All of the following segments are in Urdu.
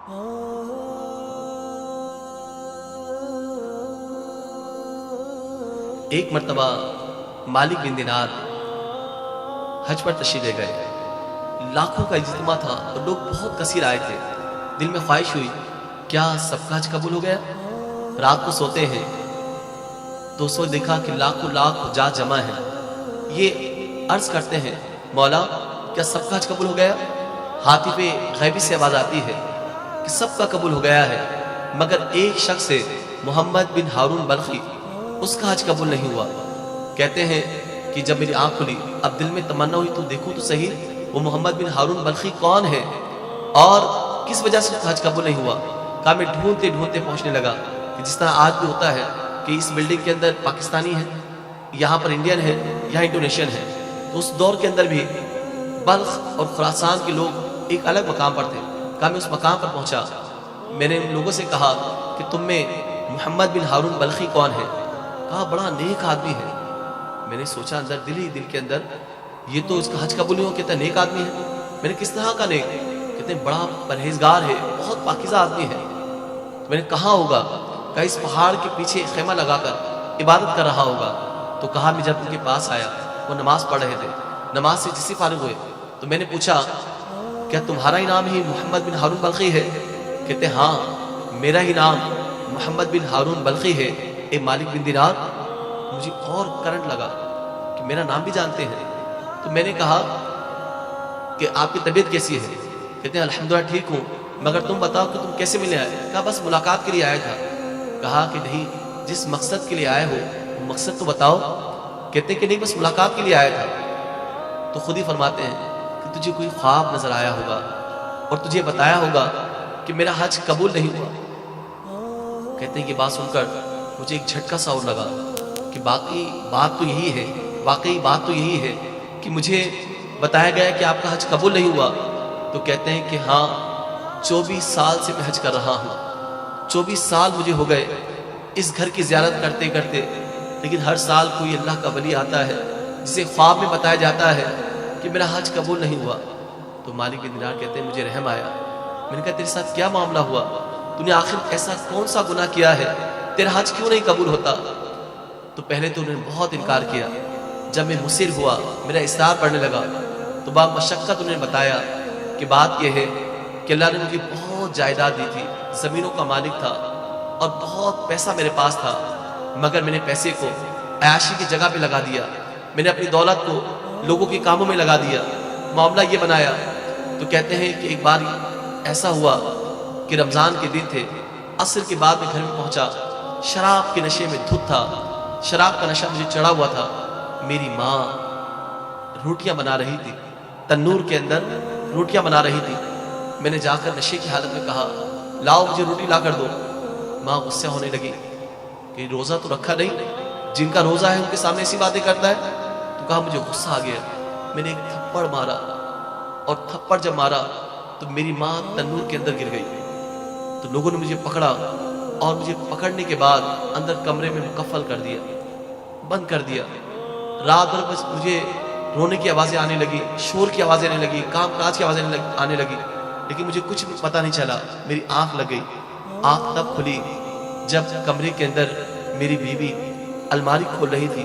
ایک مرتبہ مالک بن دینار حج پر تشریف لے گئے. لاکھوں کا اجتماع تھا اور لوگ بہت کثیر آئے تھے. دل میں خواہش ہوئی کیا سب کا حج قبول ہو گیا؟ رات کو سوتے ہیں تو اس وقت دیکھا کہ لاکھوں لاکھ حجاج جمع ہیں. یہ عرض کرتے ہیں مولا کیا سب کا حج قبول ہو گیا؟ ہاتھی پہ غیبی سے آواز آتی ہے کہ سب کا قبول ہو گیا ہے مگر ایک شخص سے محمد بن ہارون بلخی اس کا حج قبول نہیں ہوا. کہتے ہیں کہ جب میری آنکھ کھلی اب دل میں تمنا ہوئی تو دیکھوں تو صحیح وہ محمد بن ہارون بلخی کون ہے اور کس وجہ سے حج قبول نہیں ہوا. کہا میں ڈھونڈتے ڈھونڈتے پہنچنے لگا کہ جس طرح آج بھی ہوتا ہے کہ اس بلڈنگ کے اندر پاکستانی ہے، یہاں پر انڈین ہے، یہاں انڈونیشین ہے. تو اس دور کے اندر بھی بلخ اور خراسان کے لوگ ایک الگ مقام پر تھے. کہا میں اس مقام پر پہنچا. میں نے ان لوگوں سے کہا کہ تم میں محمد بن ہارون بلخی کون ہے؟ کہا بڑا نیک آدمی ہے. میں نے سوچا اندر دل ہی دل کے اندر یہ تو اس کا حج قبول نہیں ہو. کہتا نیک آدمی ہے. میں نے کس طرح کا نیک؟ کہتے ہیں بڑا پرہیزگار ہے، بہت پاکیزہ آدمی ہے. میں نے کہاں ہوگا؟ کہا اس پہاڑ کے پیچھے خیمہ لگا کر عبادت کر رہا ہوگا. تو کہا میں جب ان کے پاس آیا وہ نماز پڑھ رہے تھے. نماز سے جیسے فارغ ہوئے تو میں نے پوچھا کیا تمہارا ہی نام ہی محمد بن ہارون بلخی ہے؟ کہتے ہاں میرا ہی نام محمد بن ہارون بلخی ہے اے مالک بن دینار. مجھے اور کرنٹ لگا کہ میرا نام بھی جانتے ہیں. تو میں نے کہا کہ آپ کی طبیعت کیسی ہے؟ کہتے ہیں الحمدللہ ٹھیک ہوں مگر تم بتاؤ کہ تم کیسے ملے آئے؟ کہا بس ملاقات کے لیے آیا تھا. کہا کہ نہیں جس مقصد کے لیے آئے ہو وہ مقصد تو بتاؤ. کہتے کہ نہیں بس ملاقات کے لیے آیا تھا. تو خود ہی فرماتے ہیں کہ تجھے کوئی خواب نظر آیا ہوگا اور تجھے بتایا ہوگا کہ میرا حج قبول نہیں ہوا. کہتے ہیں یہ بات سن کر مجھے ایک جھٹکا سا اور لگا کہ واقعی بات تو یہی ہے کہ مجھے بتایا گیا کہ آپ کا حج قبول نہیں ہوا. تو کہتے ہیں کہ ہاں 24 سال سے میں حج کر رہا ہوں. 24 سال مجھے ہو گئے اس گھر کی زیارت کرتے کرتے، لیکن ہر سال کوئی اللہ کا ولی آتا ہے جسے خواب میں بتایا جاتا ہے کہ میرا حج قبول نہیں ہوا. تو مالک بن دینار کہتے ہیں مجھے رحم آیا. میں نے کہا تیرے ساتھ کیا معاملہ ہوا؟ تو نے آخر ایسا کون سا گناہ کیا ہے تیرا حج کیوں نہیں قبول ہوتا؟ تو پہلے تو انہوں نے بہت انکار کیا. جب میں مصر ہوا میرا اصرار پڑنے لگا تو با مشقت انہوں نے بتایا کہ بات یہ ہے کہ اللہ نے مجھے بہت جائیداد دی تھی، زمینوں کا مالک تھا اور بہت پیسہ میرے پاس تھا مگر میں نے پیسے کو عیاشی کی جگہ پہ لگا دیا. میں نے اپنی دولت کو لوگوں کے کاموں میں لگا دیا، معاملہ یہ بنایا. تو کہتے ہیں کہ ایک بار ایسا ہوا کہ رمضان کے دن تھے، عصر کے بعد میں گھر میں پہنچا، شراب کے نشے میں دھت تھا، شراب کا نشہ مجھے چڑھا ہوا تھا. میری ماں روٹیاں بنا رہی تھی، تنور کے اندر روٹیاں بنا رہی تھی. میں نے جا کر نشے کی حالت میں کہا لاؤ مجھے روٹی لا کر دو. ماں غصہ ہونے لگی کہ روزہ تو رکھا نہیں، جن کا روزہ ہے ان کے سامنے ایسی باتیں کرتا ہے. تو کہا مجھے غصہ آ گیا. میں نے ایک تھپڑ مارا اور تھپڑ جب مارا تو میری ماں تنور کے اندر گر گئی. تو لوگوں نے مجھے پکڑا اور مجھے پکڑنے کے بعد اندر کمرے میں مکفل کر دیا، بند کر دیا. رات بھر بس مجھے رونے کی آوازیں آنے لگی، شور کی آوازیں آنے لگی، کام کاج کی آوازیں آنے لگی، لیکن مجھے کچھ بھی پتہ نہیں چلا. میری آنکھ لگ گئی. آنکھ تب کھلی جب کمرے کے اندر میری بیوی الماری کھول رہی تھی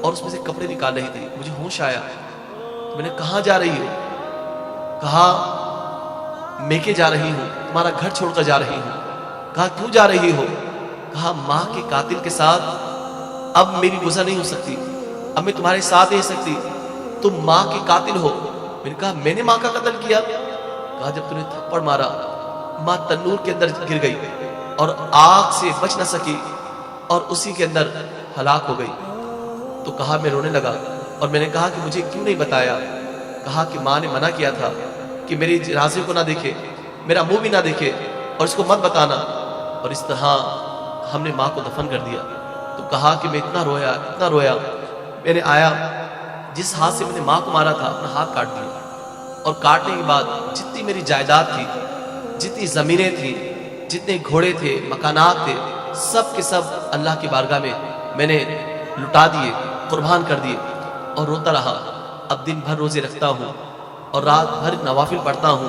اور اس میں سے کپڑے نکال رہی تھی. مجھے ہوش آیا. میں نے کہاں جا رہی ہو؟ کہا میکے جا رہی ہوں، تمہارا گھر چھوڑ کر جا رہی ہوں. کہا کیوں جا رہی ہو؟ کہا ماں کے قاتل کے ساتھ اب میری گزر نہیں ہو سکتی، اب میں تمہارے ساتھ نہیں سکتی، تم ماں کے قاتل ہو. میں نے کہا میں نے ماں کا قتل کیا؟ کہا جب تم نے تھپڑ مارا ماں تنور کے اندر گر گئی اور آگ سے بچ نہ سکی اور اسی کے اندر ہلاک ہو گئی. تو کہا میں رونے لگا اور میں نے کہا کہ مجھے کیوں نہیں بتایا؟ کہا کہ ماں نے منع کیا تھا کہ میری جنازے کو نہ دیکھے، میرا منہ بھی نہ دیکھے اور اس کو مت بتانا. اور اس طرح ہم نے ماں کو دفن کر دیا. تو کہا کہ میں اتنا رویا. میں نے آیا جس ہاتھ سے میں نے ماں کو مارا تھا اپنا ہاتھ کاٹ دیا اور کاٹنے کے بعد جتنی میری جائیداد تھی، جتنی زمینیں تھیں، جتنے گھوڑے تھے، مکانات تھے، سب کے سب اللہ کی بارگاہ میں نے لٹا دیے، قربان کر دیے اور روتا رہا. اب دن بھر روزے رکھتا ہوں اور رات بھر نوافل پڑھتا ہوں،